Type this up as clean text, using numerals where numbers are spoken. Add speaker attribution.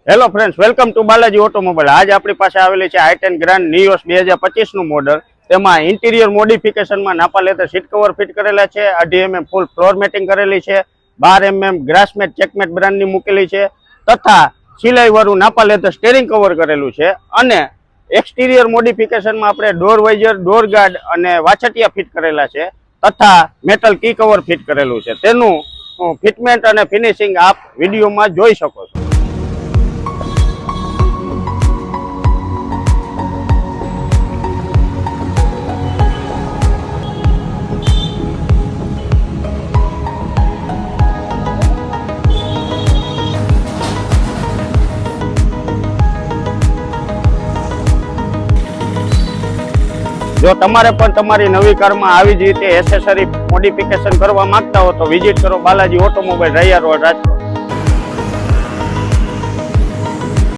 Speaker 1: Hello friends, welcome to Balaji automobile. આજ આપણી પાસે આવેલી છે i10 ગ્રાન્ડ નિયોસ 2025 નું મોડલ. તેમાં ઇન્ટિરિયર મોડિફિકેશનમાં nappa leather seat cover fit કરેલા છે, 2.5 mm ફૂલ ફ્લોર મેટિંગ કરેલી છે, 12 mm ગ્રાસમેટ ચેકમેટ બ્રાન્ડની મૂકેલી છે, તથા સિલાઈવાળું નાપા લેધર સ્ટેરિંગ કવર કરેલું છે. અને એક્સટિરિયર મોડિફિકેશનમાં આપણે ડોર વાઇઝર, ડોર ગાર્ડ અને વાછટિયા ફિટ કરેલા છે, તથા મેટલ કી કવર ફિટ કરેલું છે. તેનું ફિટમેન્ટ અને ફિનિશિંગ આપ વિડીયોમાં જોઈ શકો છો. જો તમારે પણ તમારી નવી કારમાં આવી જ રીતે એસેસરી મોડિફિકેશન કરવા માંગતા હો તો વિઝિટ કરો બાલાજી ઓટોમોબાઈલ, રૈયા રોડ, રાજકોટ.